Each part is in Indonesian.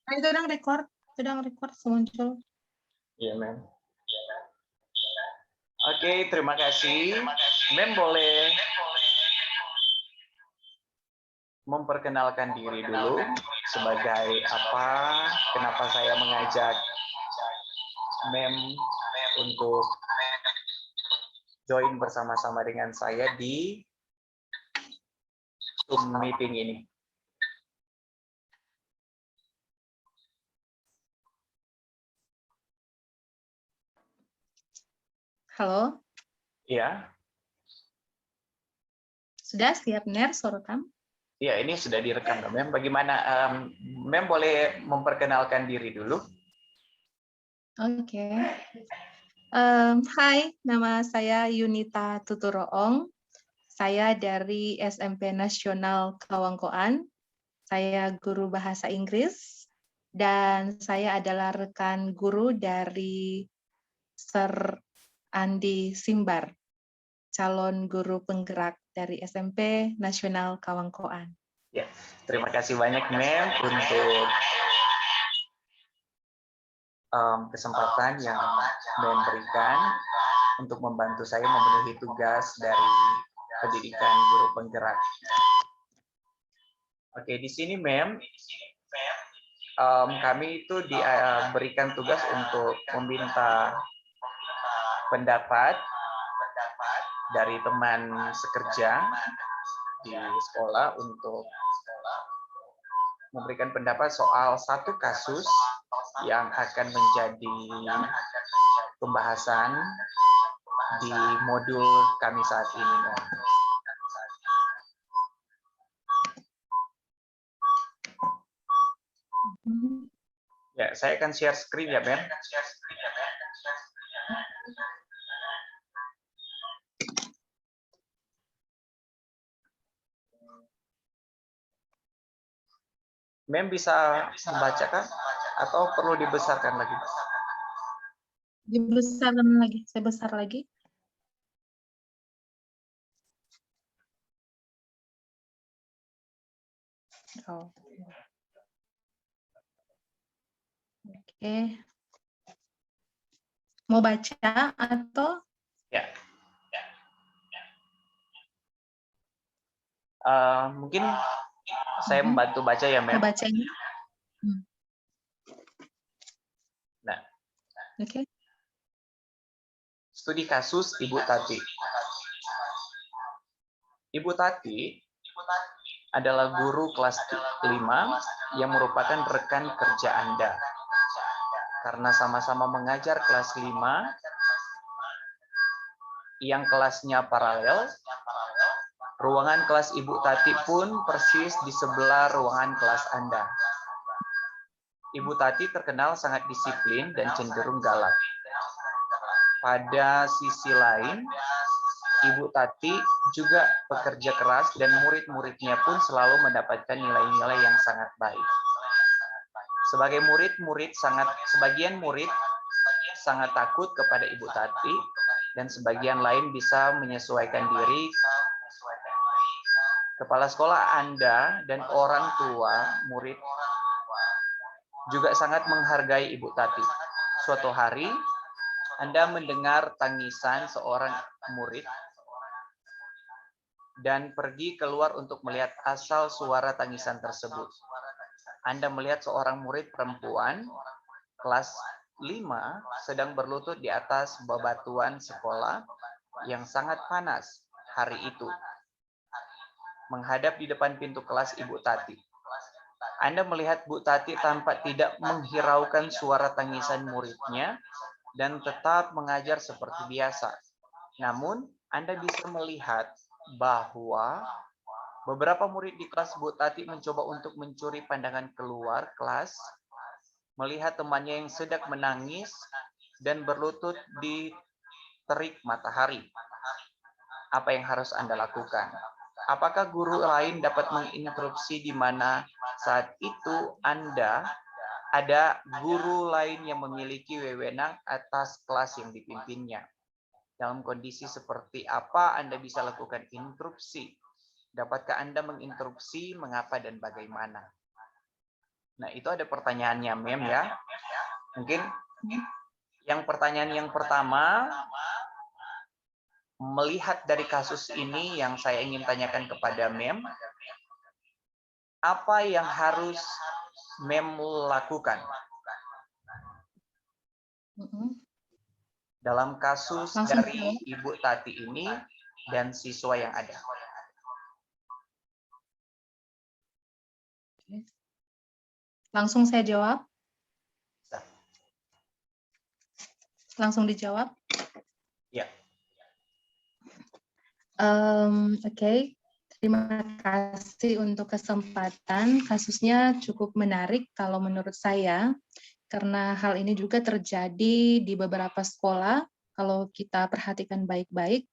Sedang record muncul. Iya, Mem. Oke, terima kasih. Mem boleh memperkenalkan diri dulu sebagai apa, kenapa saya mengajak Mem untuk join bersama-sama dengan saya di Zoom meeting ini. Halo, Ya, sudah siap Ner sorotam? ya ini sudah direkam, Mem. Bagaimana, Mem boleh memperkenalkan diri dulu? Oke. Hai, nama saya Yunita Tuturoong. Saya dari SMP Nasional Kawangkoan. Saya guru bahasa Inggris dan saya adalah rekan guru dari Sir Andi Simbar, calon guru penggerak dari SMP Nasional Kawangkoan. Ya, terima kasih banyak, Mem, untuk kesempatan yang Mem berikan untuk membantu saya memenuhi tugas dari pendidikan guru penggerak. Oke, di sini, Mem, kami itu diberikan tugas untuk meminta pendapat dari teman sekerja di sekolah untuk memberikan pendapat soal satu kasus yang akan menjadi pembahasan di modul kami saat ini. Ya, saya akan share screen ya, Ben. Mem bisa membacakan atau perlu dibesarkan lagi? Dibesarkan lagi, saya besar lagi. Oh. Oke. Mau baca atau? Ya. Mungkin saya membantu baca ya, Mem. Bacanya. Nah. Oke. Studi kasus Ibu Tati. Ibu Tati adalah guru kelas 5 yang merupakan rekan kerja Anda. Karena sama-sama mengajar kelas 5 yang kelasnya paralel, ruangan kelas Ibu Tati pun persis di sebelah ruangan kelas Anda. Ibu Tati terkenal sangat disiplin dan cenderung galak. Pada sisi lain, Ibu Tati juga bekerja keras dan murid-muridnya pun selalu mendapatkan nilai-nilai yang sangat baik. Sebagai sebagian murid sangat takut kepada Ibu Tati dan sebagian lain bisa menyesuaikan diri. Kepala sekolah Anda dan orang tua murid juga sangat menghargai Ibu Tati. Suatu hari, Anda mendengar tangisan seorang murid dan pergi keluar untuk melihat asal suara tangisan tersebut. Anda melihat seorang murid perempuan kelas 5 sedang berlutut di atas bebatuan sekolah yang sangat panas hari itu, menghadap di depan pintu kelas Ibu Tati. Anda melihat Bu Tati tampak tidak menghiraukan suara tangisan muridnya dan tetap mengajar seperti biasa. Namun, Anda bisa melihat bahwa beberapa murid di kelas Bu Tati mencoba untuk mencuri pandangan keluar kelas, melihat temannya yang sedang menangis dan berlutut di terik matahari. Apa yang harus Anda lakukan? Apakah guru lain dapat menginterupsi di mana saat itu Anda ada guru lain yang memiliki wewenang atas kelas yang dipimpinnya? Dalam kondisi seperti apa Anda bisa lakukan interupsi? Dapatkah Anda menginterupsi, mengapa dan bagaimana? Nah, itu ada pertanyaannya, Mem ya. Mungkin yang pertanyaan yang pertama, melihat dari kasus ini yang saya ingin tanyakan kepada Mem, apa yang harus Mem lakukan dalam kasus Langsung dari jawab. Ibu Tati ini dan siswa yang ada? Langsung saya jawab. Langsung dijawab. Ya. Oke. Terima kasih untuk kesempatan. Kasusnya cukup menarik kalau menurut saya, karena hal ini juga terjadi di beberapa sekolah. Kalau kita perhatikan baik-baik,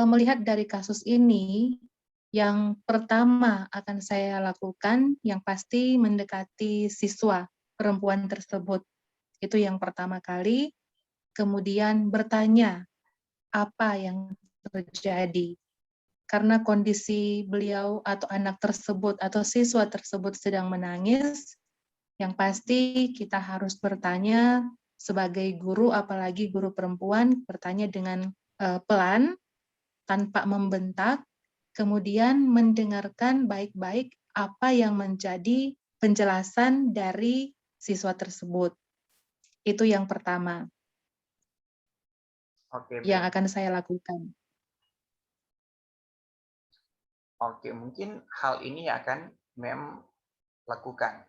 melihat dari kasus ini, yang pertama akan saya lakukan, yang pasti mendekati siswa perempuan tersebut. Itu yang pertama kali. Kemudian bertanya apa yang terjadi. Karena kondisi beliau atau anak tersebut atau siswa tersebut sedang menangis, yang pasti kita harus bertanya sebagai guru, apalagi guru perempuan, bertanya dengan pelan, tanpa membentak, kemudian mendengarkan baik-baik apa yang menjadi penjelasan dari siswa tersebut. Itu yang pertama Oke, yang Mem. akan saya lakukan. Oke, mungkin hal ini akan Mem lakukan.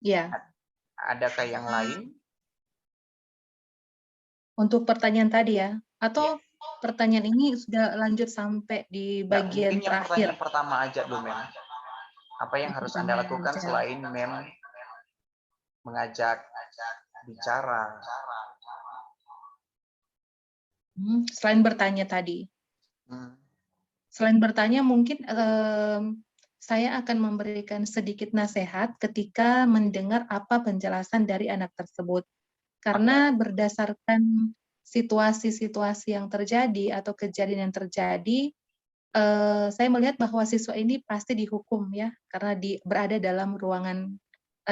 Ya, Adakah yang lain? untuk pertanyaan tadi ya, Ya. atau pertanyaan ini sudah lanjut sampai di Ya, bagian mungkin yang terakhir. pertanyaan pertama aja dulu, Mem. Apa yang harus Anda Pertanyaan lakukan aja. selain Mem mengajak bicara? Selain bertanya tadi. Hmm. Selain bertanya, mungkin saya akan memberikan sedikit nasihat ketika mendengar apa penjelasan dari anak tersebut. Karena berdasarkan situasi-situasi yang terjadi atau kejadian yang terjadi, saya melihat bahwa siswa ini pasti dihukum ya, karena berada dalam ruangan,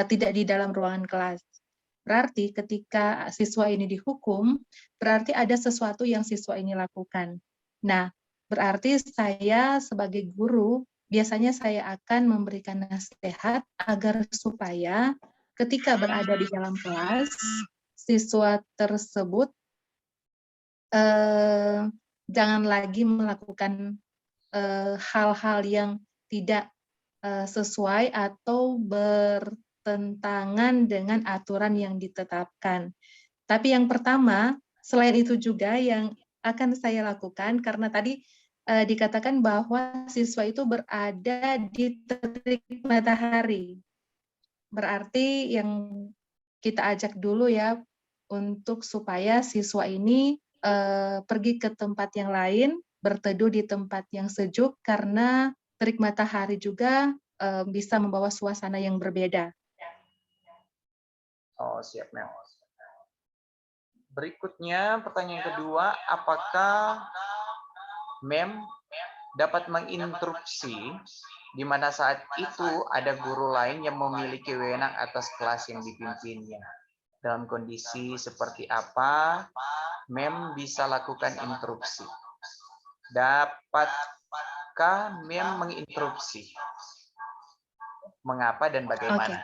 tidak di dalam ruangan kelas. Berarti ketika siswa ini dihukum, berarti ada sesuatu yang siswa ini lakukan. Nah, berarti saya sebagai guru, biasanya saya akan memberikan nasihat agar supaya ketika berada di dalam kelas, siswa tersebut jangan lagi melakukan hal-hal yang tidak sesuai atau bertentangan dengan aturan yang ditetapkan. Tapi yang pertama, selain itu juga yang akan saya lakukan, karena tadi dikatakan bahwa siswa itu berada di terik matahari. Berarti yang kita ajak dulu ya, untuk supaya siswa ini pergi ke tempat yang lain, berteduh di tempat yang sejuk, karena terik matahari juga bisa membawa suasana yang berbeda. Oh, siap, Mem. Berikutnya, pertanyaan kedua, apakah Mem dapat menginstruksi di mana saat itu ada guru lain yang memiliki wewenang atas kelas yang dipimpinnya? Dalam kondisi seperti apa, Mem bisa lakukan instruksi? Dapatkah Mem menginstruksi? Mengapa dan bagaimana?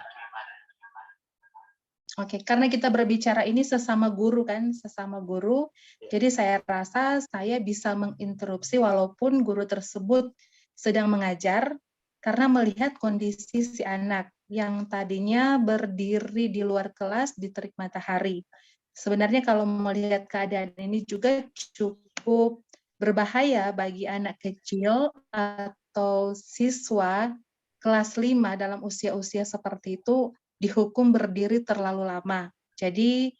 Oke, karena kita berbicara ini sesama guru kan, sesama guru, jadi saya rasa saya bisa menginterupsi walaupun guru tersebut sedang mengajar, karena melihat kondisi si anak yang tadinya berdiri di luar kelas di terik matahari. Sebenarnya kalau melihat keadaan ini juga cukup berbahaya bagi anak kecil atau siswa kelas 5 dalam usia-usia seperti itu dihukum berdiri terlalu lama. Jadi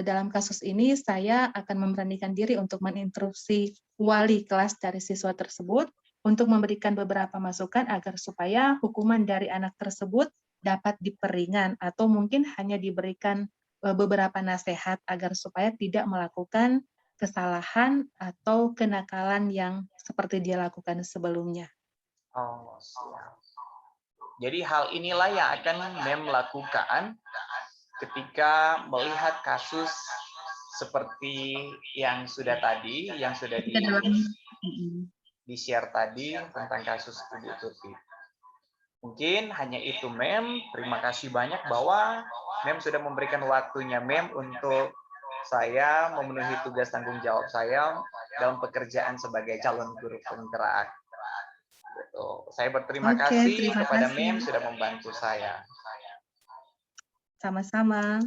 dalam kasus ini saya akan memberanikan diri untuk menginstruksi wali kelas dari siswa tersebut untuk memberikan beberapa masukan agar supaya hukuman dari anak tersebut dapat diperingan atau mungkin hanya diberikan beberapa nasihat agar supaya tidak melakukan kesalahan atau kenakalan yang seperti dia lakukan sebelumnya. Oh, siap. Jadi hal inilah yang akan Mem lakukan ketika melihat kasus seperti yang sudah tadi, yang sudah Ketika dalam di-share tadi tentang kasus Ibu Tuti. Mungkin hanya itu Mem. Terima kasih banyak bahwa Mem sudah memberikan waktunya Mem untuk saya memenuhi tugas tanggung jawab saya dalam pekerjaan sebagai calon guru penggerak. Gitu. Saya berterima Oke, kasih terima kepada kasih. Mem sudah membantu saya. Sama-sama.